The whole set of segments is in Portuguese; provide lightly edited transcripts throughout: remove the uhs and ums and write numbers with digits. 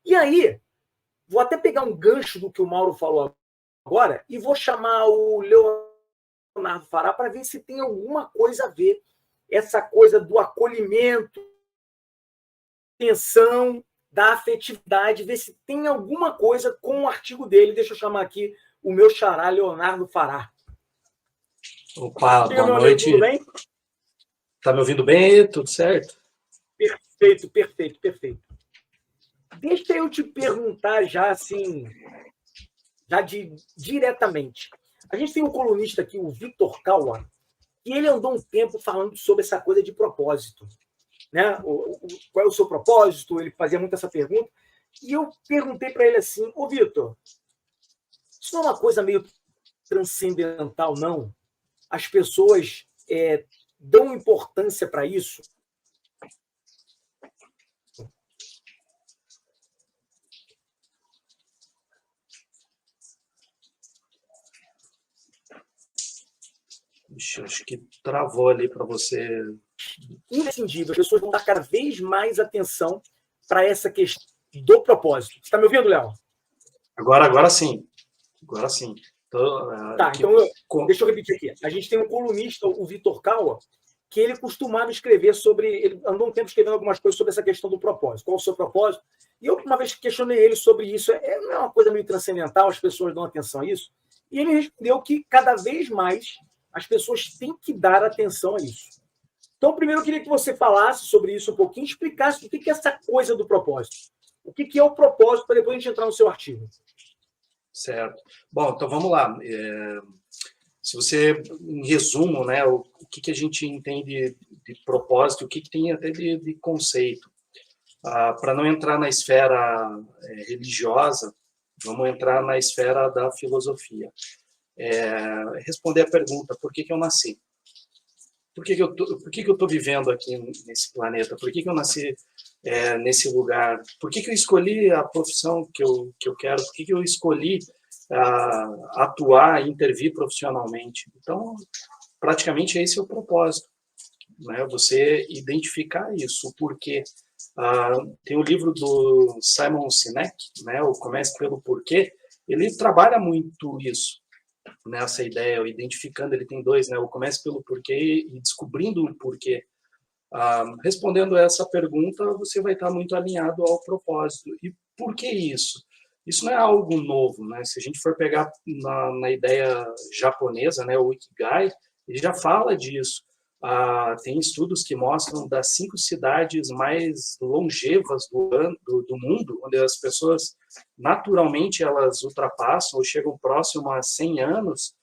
E aí, vou até pegar um gancho do que o Mauro falou agora e vou chamar o Leonardo Fará para ver se tem alguma coisa a ver essa coisa do acolhimento, atenção, da afetividade, ver se tem alguma coisa com o artigo dele. Deixa eu chamar aqui o meu xará, Leonardo Fará. Opa, boa noite. Tudo bem? Tá me ouvindo bem? Tudo certo? Perfeito, perfeito, perfeito. Deixa eu te perguntar já assim, diretamente. A gente tem um colunista aqui, o Vitor Kawa, e ele andou um tempo falando sobre essa coisa de propósito. Né? Qual é o seu propósito? Ele fazia muito essa pergunta. E eu perguntei para ele assim, ô Vitor, isso não é uma coisa meio transcendental, não? As pessoas dão importância para isso? Ixi, acho que travou ali para você. Imprescindível. As pessoas vão dar cada vez mais atenção para essa questão do propósito. Você está me ouvindo, Léo? Agora sim. Agora sim. Então, deixa eu repetir aqui. A gente tem um colunista, o Vitor Kawa, que ele costumava escrever sobre... Ele andou um tempo escrevendo algumas coisas sobre essa questão do propósito. Qual é o seu propósito? E eu, uma vez, questionei ele sobre isso. Não é uma coisa meio transcendental, as pessoas dão atenção a isso? E ele respondeu que cada vez mais as pessoas têm que dar atenção a isso. Então, primeiro, eu queria que você falasse sobre isso um pouquinho, explicasse o que é essa coisa do propósito. O que é o propósito, para depois a gente entrar no seu artigo. Certo. Bom, então vamos lá. Se você, em resumo, né, o que a gente entende de propósito, o que tem até de conceito. Para não entrar na esfera religiosa, vamos entrar na esfera da filosofia. Responder a pergunta, por que eu nasci? Por que eu estou vivendo aqui nesse planeta? Por que eu nasci nesse lugar? Por que eu escolhi a profissão que eu quero? Por que eu escolhi atuar, intervir profissionalmente? Então, praticamente esse é o propósito, né? Você identificar isso, o porquê. Tem o livro do Simon Sinek, né? O Comece pelo Porquê. Ele trabalha muito isso, nessa ideia, identificando, ele tem dois, né? O Comece pelo Porquê e Descobrindo o Porquê. Respondendo essa pergunta, você vai estar muito alinhado ao propósito. E por que isso? Isso não é algo novo, né? Se a gente for pegar na ideia japonesa, né, o Ikigai, ele já fala disso. Tem estudos que mostram das 5 cidades mais longevas do mundo, onde as pessoas, naturalmente, elas ultrapassam ou chegam próximo a 100 anos,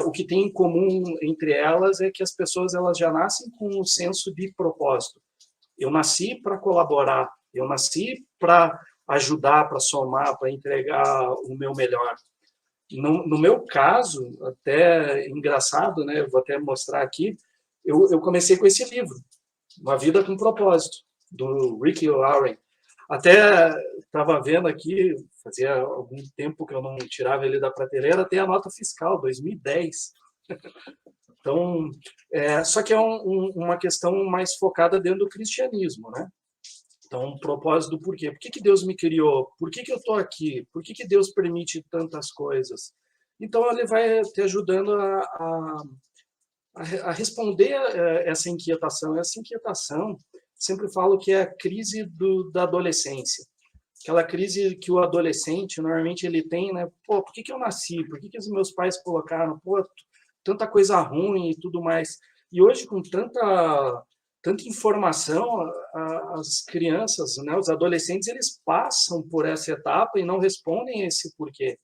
o que tem em comum entre elas é que as pessoas elas já nascem com um senso de propósito. Eu nasci para colaborar, eu nasci para ajudar, para somar, para entregar o meu melhor. No meu caso, até engraçado, né? Vou até mostrar aqui, eu comecei com esse livro, Uma Vida com Propósito, do Rick Warren. Até estava vendo aqui, fazia algum tempo que eu não tirava ele da prateleira, tem a nota fiscal, 2010. Então, só que é uma questão mais focada dentro do cristianismo, né? Então, o propósito do porquê. Por que Deus me criou? Por que eu estou aqui? Por que Deus permite tantas coisas? Então, ele vai te ajudando a responder essa inquietação. Essa inquietação, sempre falo que é a crise da adolescência. Aquela crise que o adolescente, normalmente, ele tem, né? Pô, por que eu nasci? Por que os meus pais colocaram? Pô, tanta coisa ruim e tudo mais. E hoje, com tanta informação, as crianças, né, os adolescentes, eles passam por essa etapa e não respondem a esse porquê.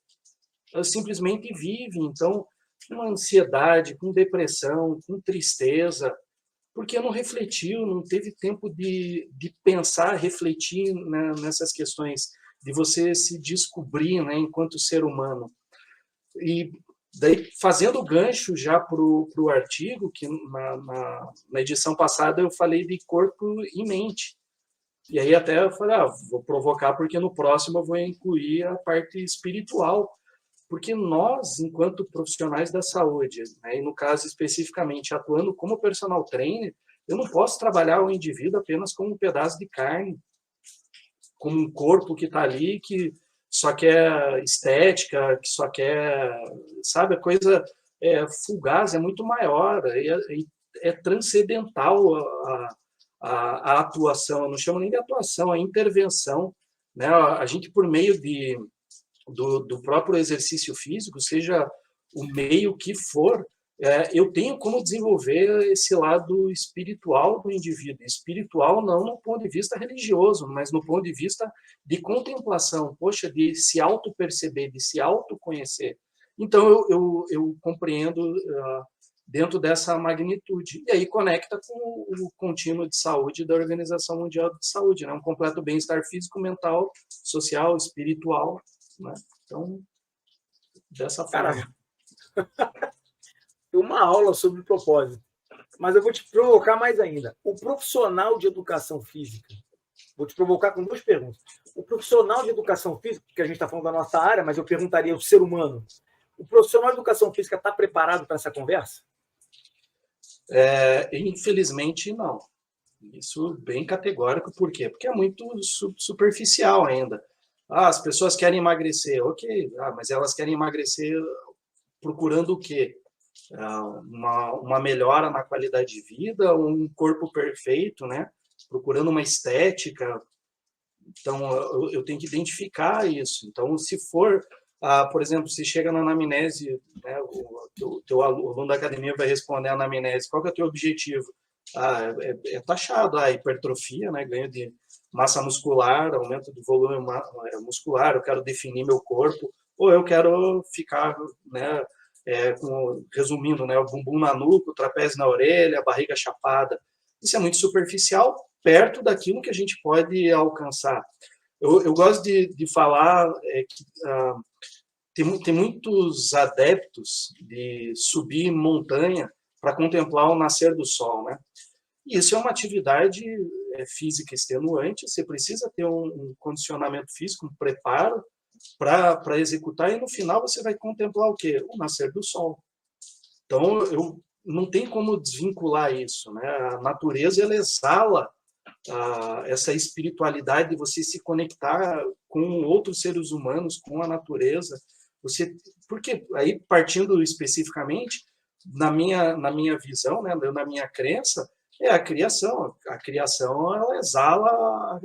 Elas simplesmente vivem, então, com ansiedade, com depressão, com tristeza, porque não refletiu, não teve tempo de pensar, refletir, né, nessas questões, de você se descobrir, né, enquanto ser humano. E daí, fazendo o gancho já para o artigo, que na edição passada eu falei de corpo e mente. E aí até eu falei, vou provocar porque no próximo eu vou incluir a parte espiritual. Porque nós, enquanto profissionais da saúde, né, e no caso especificamente atuando como personal trainer, eu não posso trabalhar o indivíduo apenas como um pedaço de carne, como um corpo que está ali, que só quer estética, que só quer, sabe, a coisa fugaz, é muito maior, é transcendental a atuação, eu não chamo nem de atuação, a intervenção, né? A gente, por meio do próprio exercício físico, seja o meio que for, eu tenho como desenvolver esse lado espiritual do indivíduo. Espiritual não no ponto de vista religioso, mas no ponto de vista de contemplação, poxa, de se auto-perceber, de se autoconhecer. Então, eu compreendo dentro dessa magnitude. E aí conecta com o contínuo de saúde da Organização Mundial de Saúde, né? Um completo bem-estar físico, mental, social, espiritual, né? Então, dessa forma. Uma aula sobre propósito. Mas eu vou te provocar mais ainda. O profissional de educação física, vou te provocar com duas perguntas. O profissional de educação física, que a gente está falando da nossa área, mas eu perguntaria o ser humano, o profissional de educação física está preparado para essa conversa? Infelizmente, não. Isso bem categórico. Por quê? Porque é muito superficial ainda. As pessoas querem emagrecer. Ok, mas elas querem emagrecer procurando o quê? Uma melhora na qualidade de vida, um corpo perfeito, né? Procurando uma estética. Então, eu tenho que identificar isso. Então, se for, por exemplo, se chega na anamnese, né, o teu aluno da academia vai responder a anamnese, qual que é o teu objetivo? É taxado, hipertrofia, né, ganho de massa muscular, aumento do volume muscular, eu quero definir meu corpo, ou eu quero ficar, né, resumindo, né, o bumbum na nuca, o trapézio na orelha, a barriga chapada. Isso é muito superficial, perto daquilo que a gente pode alcançar. Eu gosto de falar que tem muitos adeptos de subir montanha para contemplar o nascer do sol, né? E isso é uma atividade física extenuante, você precisa ter um condicionamento físico, um preparo para executar, e no final você vai contemplar o quê? O nascer do sol. Então, não tem como desvincular isso, né? A natureza, ela exala essa espiritualidade de você se conectar com outros seres humanos, com a natureza. Porque aí, partindo especificamente, na minha visão, né, na minha crença, é a criação. A criação, ela exala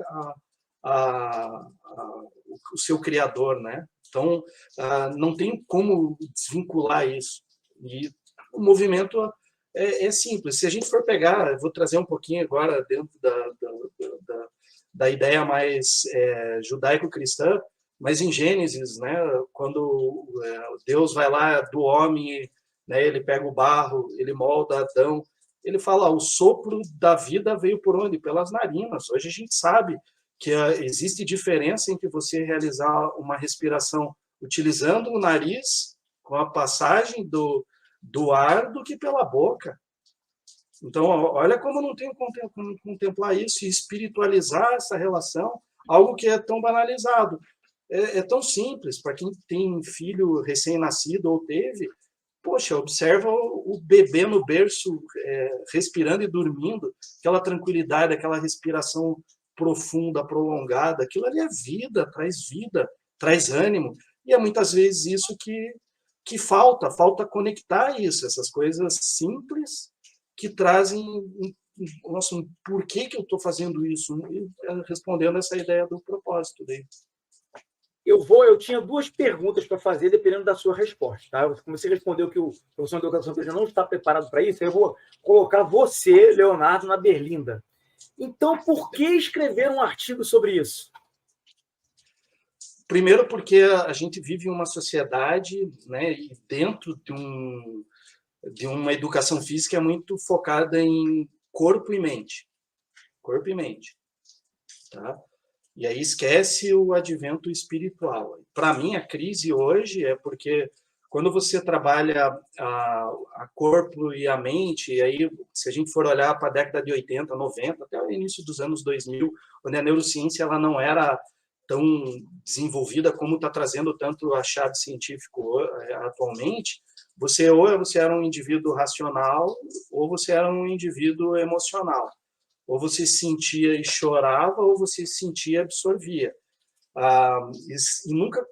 o seu criador, né? Então, não tem como desvincular isso. E o movimento é simples. Se a gente for pegar, eu vou trazer um pouquinho agora dentro da ideia mais judaico-cristã, mas em Gênesis, né, quando Deus vai lá do homem, né, ele pega o barro, ele molda Adão, ele fala, o sopro da vida veio por onde? Pelas narinas. Hoje a gente sabe que existe diferença entre você realizar uma respiração utilizando o nariz, com a passagem do ar, do que pela boca. Então, olha como não tem como contemplar isso e espiritualizar essa relação, algo que é tão banalizado. É tão simples, para quem tem filho recém-nascido ou teve, poxa, observa o bebê no berço, respirando e dormindo, aquela tranquilidade, aquela respiração profunda, prolongada, aquilo ali é vida, traz ânimo, e é muitas vezes isso que falta conectar isso, essas coisas simples que trazem, nossa, por que eu estou fazendo isso? E respondendo essa ideia do propósito dele. Eu tinha duas perguntas para fazer, dependendo da sua resposta. Tá? Como você respondeu que o professor de educação física não está preparado para isso, eu vou colocar você, Leonardo, na berlinda. Então, por que escrever um artigo sobre isso? Primeiro, porque a gente vive em uma sociedade, né, e dentro de uma educação física é muito focada em corpo e mente. Corpo e mente. Tá? E aí esquece o advento espiritual. Para mim, a crise hoje é porque quando você trabalha a corpo e a mente, e aí, se a gente for olhar para a década de 80, 90, até o início dos anos 2000, onde a neurociência ela não era tão desenvolvida como está trazendo tanto achado científico atualmente, ou você era um indivíduo racional ou você era um indivíduo emocional. ou você sentia e chorava, ou você sentia e absorvia. E nunca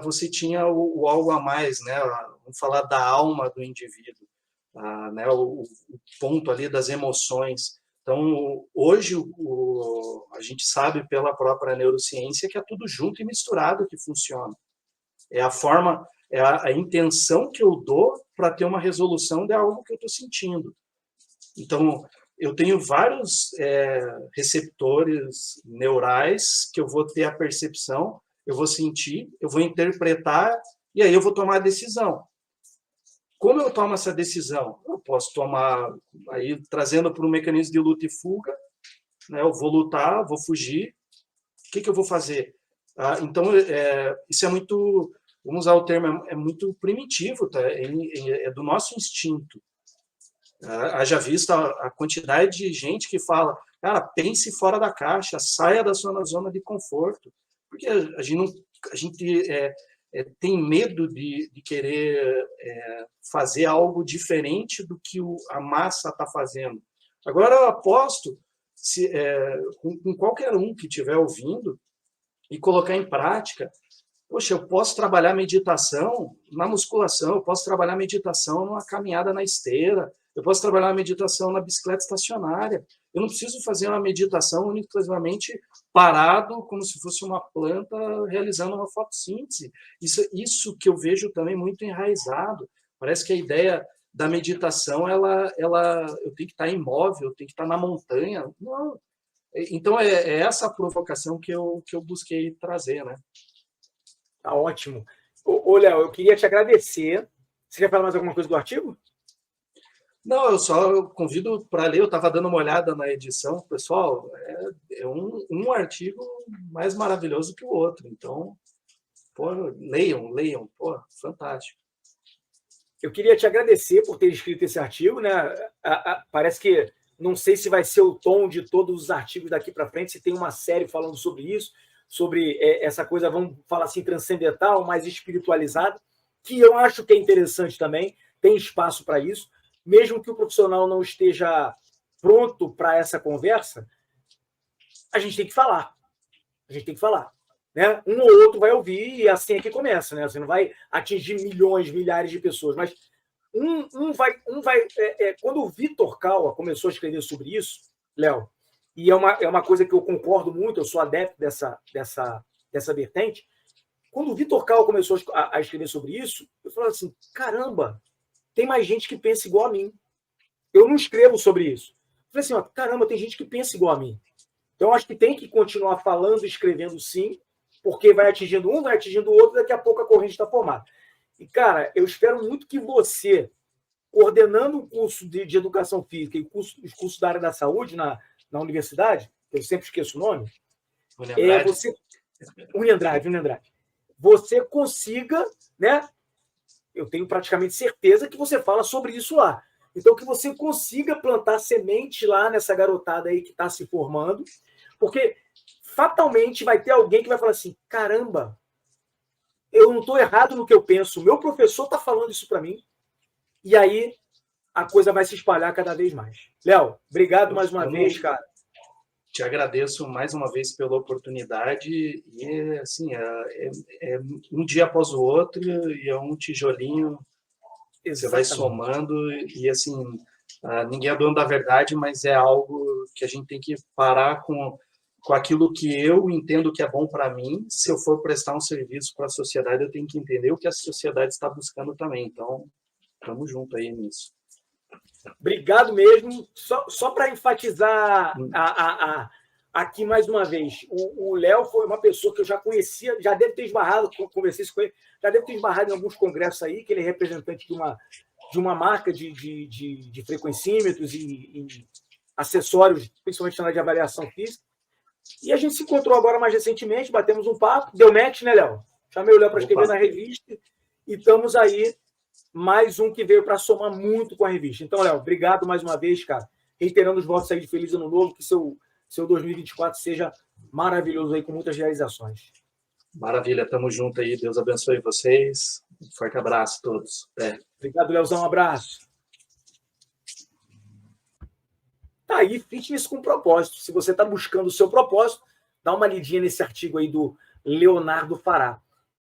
você tinha o algo a mais, né? Vamos falar da alma do indivíduo, né? O ponto ali das emoções. Então, hoje, a gente sabe pela própria neurociência que é tudo junto e misturado que funciona. É a forma, é a intenção que eu dou para ter uma resolução de algo que eu estou sentindo. Então, eu tenho vários receptores neurais que eu vou ter a percepção, eu vou sentir, eu vou interpretar e aí eu vou tomar a decisão. Como eu tomo essa decisão? Eu posso tomar, aí trazendo para um mecanismo de luta e fuga, né? Eu vou lutar, vou fugir, o que eu vou fazer? Então, isso é muito, vamos usar o termo, é muito primitivo, tá? É do nosso instinto. Haja vista a quantidade de gente que fala, cara, pense fora da caixa, saia da sua zona de conforto, porque a gente tem medo de querer fazer algo diferente do que a massa está fazendo. Agora, eu aposto, com qualquer um que estiver ouvindo e colocar em prática, poxa, eu posso trabalhar meditação na musculação, eu posso trabalhar meditação numa caminhada na esteira, eu posso trabalhar meditação na bicicleta estacionária. Eu não preciso fazer uma meditação unicamente parado, como se fosse uma planta realizando uma fotossíntese. Isso que eu vejo também muito enraizado. Parece que a ideia da meditação, eu tenho que estar imóvel, eu tenho que estar na montanha. Não. Então, é essa a provocação que eu busquei trazer, né? Tá ótimo. Ô, Léo, eu queria te agradecer. Você quer falar mais alguma coisa do artigo? Não, eu só convido para ler. Eu estava dando uma olhada na edição. Pessoal, é um artigo mais maravilhoso que o outro. Então, pô, leiam. Pô, fantástico. Eu queria te agradecer por ter escrito esse artigo, né? Parece que não sei se vai ser o tom de todos os artigos daqui para frente, se tem uma série falando sobre isso, sobre essa coisa, vamos falar assim, transcendental, mais espiritualizada, que eu acho que é interessante também, tem espaço para isso, mesmo que o profissional não esteja pronto para essa conversa, a gente tem que falar. A gente tem que falar. Né? Um ou outro vai ouvir e assim é que começa. Né? Você não vai atingir milhões, milhares de pessoas, mas um vai. Quando o Vitor Kaua começou a escrever sobre isso, Léo, e é uma coisa que eu concordo muito, eu sou adepto dessa vertente. Quando o Vitor Kaua começou a escrever sobre isso, eu falei assim: caramba, tem mais gente que pensa igual a mim. Eu não escrevo sobre isso. Eu falei assim: ó, caramba, tem gente que pensa igual a mim. Então, acho que tem que continuar falando e escrevendo sim, porque vai atingindo um, vai atingindo o outro, daqui a pouco a corrente está formada. E, cara, eu espero muito que você, coordenando o curso de educação física e os cursos da área da saúde na universidade, que eu sempre esqueço o nome, Uniandrade. Você consiga, né? Eu tenho praticamente certeza que você fala sobre isso lá. Então, que você consiga plantar semente lá nessa garotada aí que está se formando, porque fatalmente vai ter alguém que vai falar assim: caramba, eu não estou errado no que eu penso, meu professor está falando isso para mim, e aí a coisa vai se espalhar cada vez mais. Léo, obrigado mais uma vez, cara. Te agradeço mais uma vez pela oportunidade e, assim, é um dia após o outro e é um tijolinho. Exatamente. Você vai somando e, assim, ninguém é dono da verdade, mas é algo que a gente tem que parar com aquilo que eu entendo que é bom para mim. Se eu for prestar um serviço para a sociedade, eu tenho que entender o que a sociedade está buscando também. Então, estamos juntos aí nisso. Obrigado mesmo. Só para enfatizar aqui mais uma vez, o Léo foi uma pessoa que eu já conhecia, já deve ter esbarrado, conversei com ele, já deve ter esbarrado em alguns congressos aí, que ele é representante de uma marca de frequencímetros e acessórios, principalmente na área de avaliação física. E a gente se encontrou agora mais recentemente, batemos um papo, deu match, né, Léo? Chamei o Léo para escrever na revista e estamos aí, mais um que veio para somar muito com a revista. Então, Léo, obrigado mais uma vez, cara. Reiterando os votos aí de Feliz Ano Novo, que seu 2024 seja maravilhoso aí, com muitas realizações. Maravilha, tamo junto aí. Deus abençoe vocês. Um forte abraço a todos. Obrigado, Léozão. Um abraço. Tá aí, fitness com propósito. Se você está buscando o seu propósito, dá uma lidinha nesse artigo aí do Leonardo Fará.